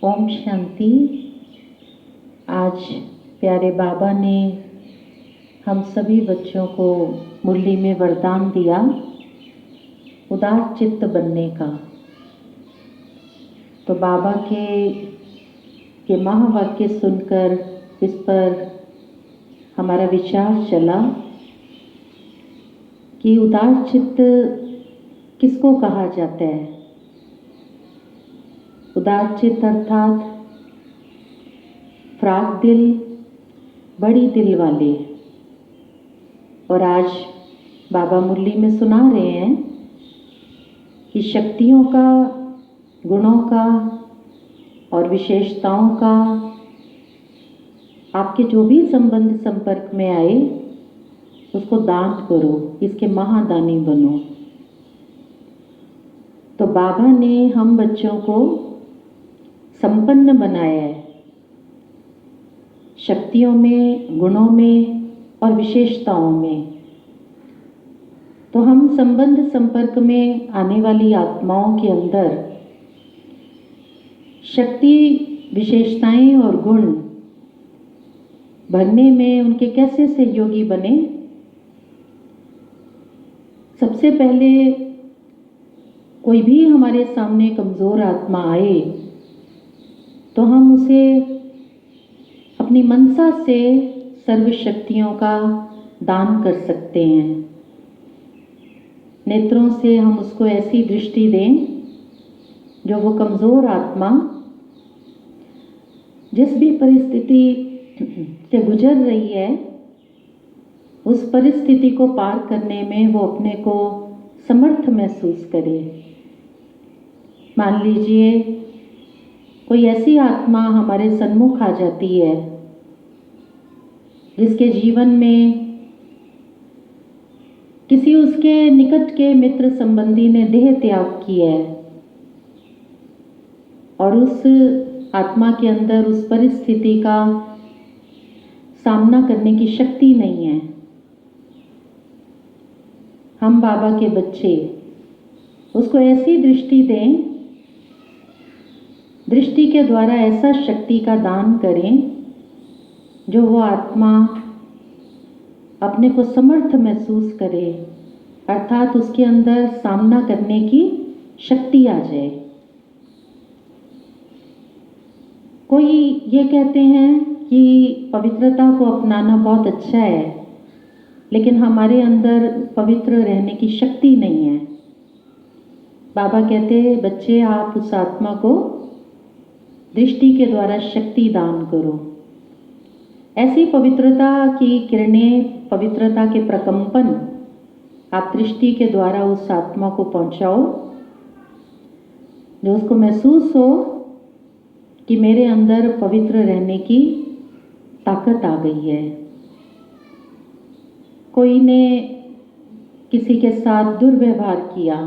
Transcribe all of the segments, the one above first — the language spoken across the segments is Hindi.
ओम शांति। आज प्यारे बाबा ने हम सभी बच्चों को मुरली में वरदान दिया उदार चित्त बनने का। तो बाबा के महावाक्य सुनकर इस पर हमारा विचार चला कि उदार चित्त किसको कहा जाता है। उदार चित्त अर्थात फ्राक दिल, बड़ी दिल वाले। और आज बाबा मुरली में सुना रहे हैं कि शक्तियों का, गुणों का और विशेषताओं का आपके जो भी संबंध संपर्क में आए उसको दान करो, इसके महादानी बनो। तो बाबा ने हम बच्चों को संपन्न बनाया है शक्तियों में, गुणों में और विशेषताओं में। तो हम संबंध संपर्क में आने वाली आत्माओं के अंदर शक्ति, विशेषताएं और गुण भरने में उनके कैसे सहयोगी बने। सबसे पहले कोई भी हमारे सामने कमज़ोर आत्मा आए तो हम उसे अपनी मनसा से सर्व शक्तियों का दान कर सकते हैं। नेत्रों से हम उसको ऐसी दृष्टि दें जो वो कमज़ोर आत्मा जिस भी परिस्थिति से गुजर रही है उस परिस्थिति को पार करने में वो अपने को समर्थ महसूस करे। मान लीजिए कोई ऐसी आत्मा हमारे सन्मुख आ जाती है जिसके जीवन में किसी उसके निकट के मित्र संबंधी ने देह त्याग किया है और उस आत्मा के अंदर उस परिस्थिति का सामना करने की शक्ति नहीं है। हम बाबा के बच्चे उसको ऐसी दृष्टि दें, दृष्टि के द्वारा ऐसा शक्ति का दान करें जो वो आत्मा अपने को समर्थ महसूस करे, अर्थात उसके अंदर सामना करने की शक्ति आ जाए। कोई ये कहते हैं कि पवित्रता को अपनाना बहुत अच्छा है, लेकिन हमारे अंदर पवित्र रहने की शक्ति नहीं है। बाबा कहते हैं बच्चे आप उस आत्मा को दृष्टि के द्वारा शक्ति दान करो। ऐसी पवित्रता की किरणें, पवित्रता के प्रकंपन आप दृष्टि के द्वारा उस आत्मा को पहुंचाओ जो उसको महसूस हो कि मेरे अंदर पवित्र रहने की ताकत आ गई है। कोई ने किसी के साथ दुर्व्यवहार किया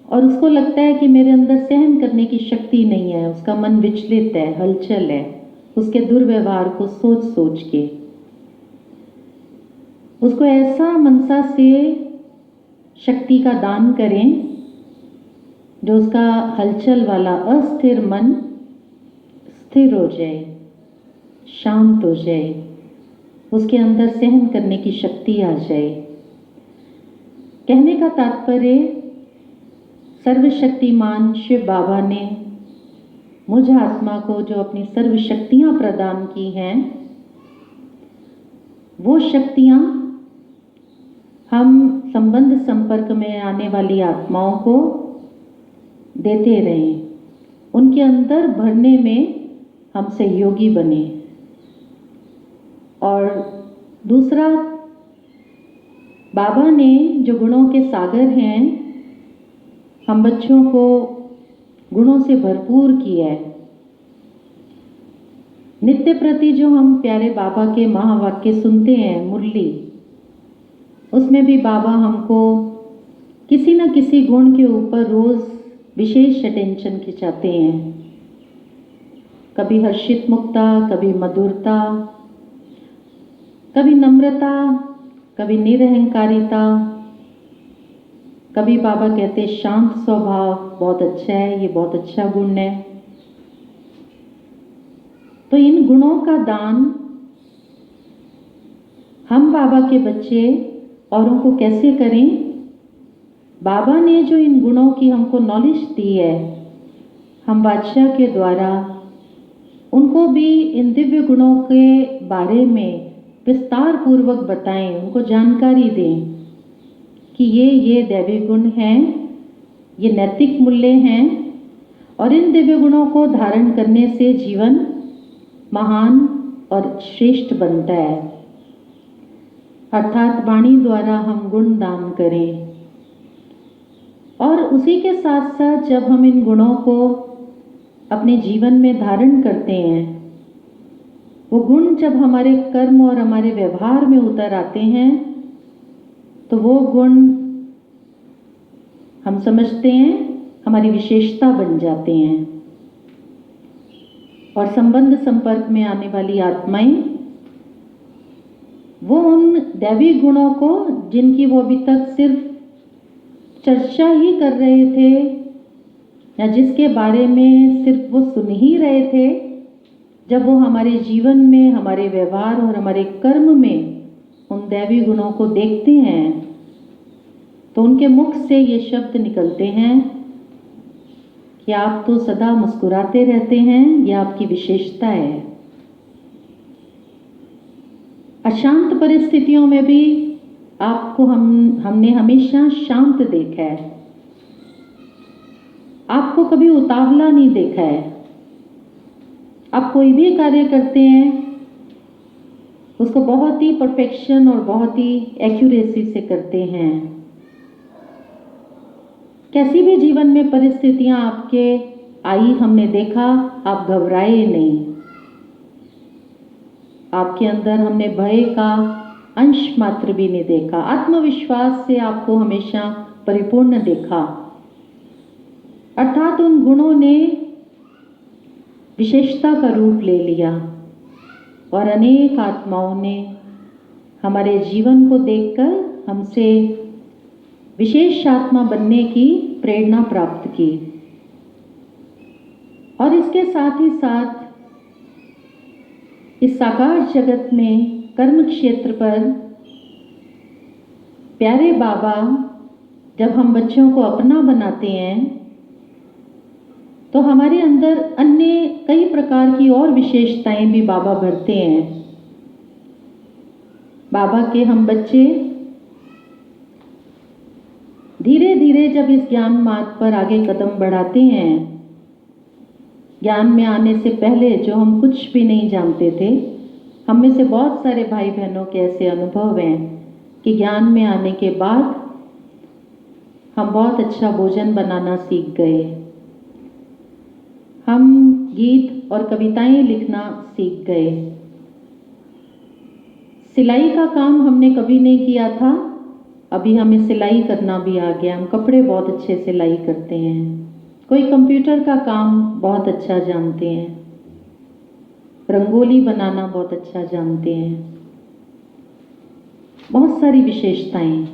और उसको लगता है कि मेरे अंदर सहन करने की शक्ति नहीं है, उसका मन विचलित है, हलचल है उसके दुर्व्यवहार को सोच सोच के। उसको ऐसा मनसा से शक्ति का दान करें जो उसका हलचल वाला अस्थिर मन स्थिर हो जाए, शांत हो जाए, उसके अंदर सहन करने की शक्ति आ जाए। कहने का तात्पर्य सर्वशक्तिमान शिव बाबा ने मुझ आत्मा को जो अपनी सर्व शक्तियाँ प्रदान की हैं, वो शक्तियाँ हम संबंध संपर्क में आने वाली आत्माओं को देते रहें, उनके अंदर भरने में हम सहयोगी बने। और दूसरा, बाबा ने जो गुणों के सागर हैं हम बच्चों को गुणों से भरपूर किया है। नित्य प्रति जो हम प्यारे बाबा के महावाक्य सुनते हैं मुरली, उसमें भी बाबा हमको किसी न किसी गुण के ऊपर रोज विशेष अटेंशन खिंचाते हैं। कभी हर्षित मुक्ता, कभी मधुरता, कभी नम्रता, कभी निरहंकारिता, कभी बाबा कहते शांत स्वभाव बहुत अच्छा है, ये बहुत अच्छा गुण है। तो इन गुणों का दान हम बाबा के बच्चे औरों को कैसे करें? बाबा ने जो इन गुणों की हमको नॉलेज दी है, हम बादशाह के द्वारा उनको भी इन दिव्य गुणों के बारे में विस्तार पूर्वक बताएं, उनको जानकारी दें कि ये दैवी गुण हैं, ये नैतिक मूल्य हैं और इन दिव्य गुणों को धारण करने से जीवन महान और श्रेष्ठ बनता है। अर्थात वाणी द्वारा हम गुण दान करें और उसी के साथ साथ जब हम इन गुणों को अपने जीवन में धारण करते हैं, वो गुण जब हमारे कर्म और हमारे व्यवहार में उतर आते हैं तो वो गुण हम समझते हैं हमारी विशेषता बन जाते हैं और संबंध संपर्क में आने वाली आत्माएं वो उन दैवी गुणों को जिनकी वो अभी तक सिर्फ चर्चा ही कर रहे थे या जिसके बारे में सिर्फ वो सुन ही रहे थे, जब वो हमारे जीवन में, हमारे व्यवहार और हमारे कर्म में उन दैवी गुणों को देखते हैं तो उनके मुख से ये शब्द निकलते हैं कि आप तो सदा मुस्कुराते रहते हैं, यह आपकी विशेषता है। अशांत परिस्थितियों में भी आपको हमने हमेशा शांत देखा है, आपको कभी उतावला नहीं देखा है। आप कोई भी कार्य करते हैं उसको बहुत ही परफेक्शन और बहुत ही एक्यूरेसी से करते हैं। कैसी भी जीवन में परिस्थितियां आपके आई, हमने देखा आप घबराए नहीं, आपके अंदर हमने भय का अंश मात्र भी नहीं देखा, आत्मविश्वास से आपको हमेशा परिपूर्ण देखा। अर्थात उन गुणों ने विशेषता का रूप ले लिया और अनेक आत्माओं ने हमारे जीवन को देखकर हमसे विशेष आत्मा बनने की प्रेरणा प्राप्त की। और इसके साथ ही साथ इस साकार जगत में कर्म क्षेत्र पर प्यारे बाबा जब हम बच्चों को अपना बनाते हैं तो हमारे अंदर अन्य कई प्रकार की और विशेषताएं भी बाबा भरते हैं। बाबा के हम बच्चे धीरे धीरे जब इस ज्ञान मार्ग पर आगे कदम बढ़ाते हैं, ज्ञान में आने से पहले जो हम कुछ भी नहीं जानते थे, हम में से बहुत सारे भाई बहनों के ऐसे अनुभव हैं कि ज्ञान में आने के बाद हम बहुत अच्छा भोजन बनाना सीख गए, हम गीत और कविताएं लिखना सीख गए, सिलाई का काम हमने कभी नहीं किया था, अभी हमें सिलाई करना भी आ गया, हम कपड़े बहुत अच्छे सिलाई करते हैं, कोई कंप्यूटर का काम बहुत अच्छा जानते हैं, रंगोली बनाना बहुत अच्छा जानते हैं। बहुत सारी विशेषताएं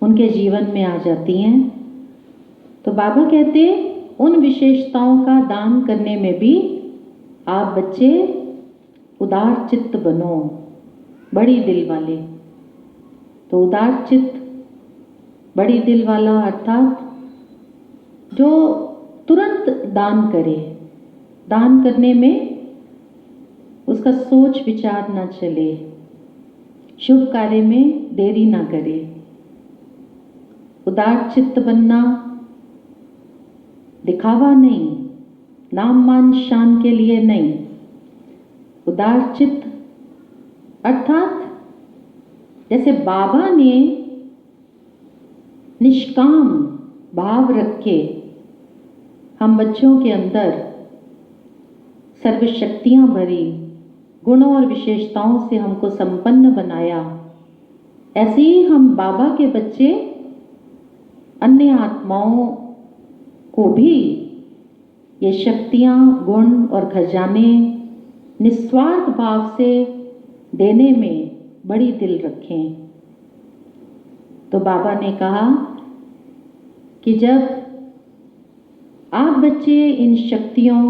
उनके जीवन में आ जाती हैं। तो बाबा कहते उन विशेषताओं का दान करने में भी आप बच्चे उदार चित्त बनो, बड़ी दिल वाले। तो उदार चित्त, बड़ी दिल वाला अर्थात जो तुरंत दान करे, दान करने में उसका सोच विचार ना चले, शुभ कार्य में देरी ना करे। उदार चित्त बनना दिखावा नहीं, नाम मान शान के लिए नहीं। उदार चित्त अर्थात जैसे बाबा ने निष्काम भाव रखे हम बच्चों के अंदर सर्वशक्तियां भरी, गुणों और विशेषताओं से हमको संपन्न बनाया, ऐसे ही हम बाबा के बच्चे अन्य आत्माओं को भी ये शक्तियां, गुण और खजाने निस्वार्थ भाव से देने में बड़ी दिल रखें। तो बाबा ने कहा कि जब आप बच्चे इन शक्तियों,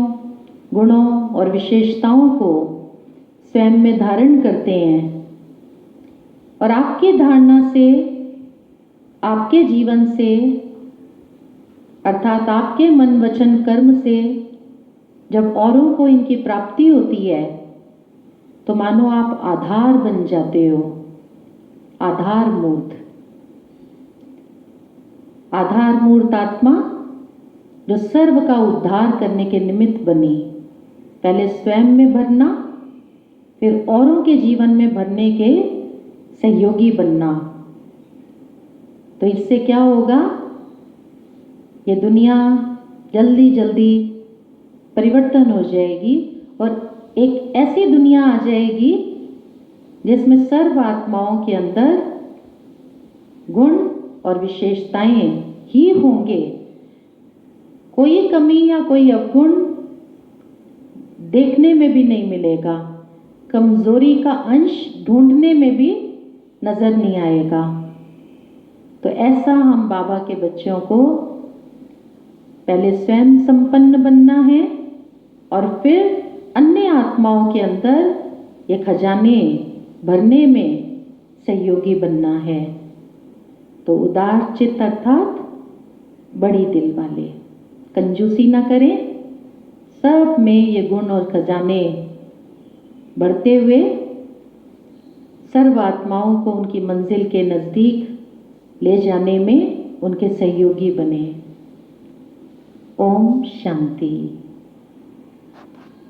गुणों और विशेषताओं को स्वयं में धारण करते हैं और आपकी धारणा से, आपके जीवन से, अर्थात आपके मन वचन कर्म से जब औरों को इनकी प्राप्ति होती है तो मानो आप आधार बन जाते हो, आधार मूर्त। आधार मूर्त आत्मा जो सर्व का उद्धार करने के निमित्त बनी, पहले स्वयं में भरना, फिर औरों के जीवन में भरने के सहयोगी बनना। तो इससे क्या होगा? ये दुनिया जल्दी जल्दी परिवर्तन हो जाएगी और एक ऐसी दुनिया आ जाएगी जिसमें सर्व आत्माओं के अंदर गुण और विशेषताएं ही होंगे। कोई कमी या कोई अवगुण देखने में भी नहीं मिलेगा, कमजोरी का अंश ढूंढने में भी नजर नहीं आएगा। तो ऐसा हम बाबा के बच्चों को पहले स्वयं संपन्न बनना है और फिर अन्य आत्माओं के अंदर ये खजाने भरने में सहयोगी बनना है। तो उदार चित्त अर्थात बड़ी दिल वाले, कंजूसी ना करें, सब में ये गुण और खजाने बढ़ते हुए सर्व आत्माओं को उनकी मंजिल के नज़दीक ले जाने में उनके सहयोगी बने। ओम शांति।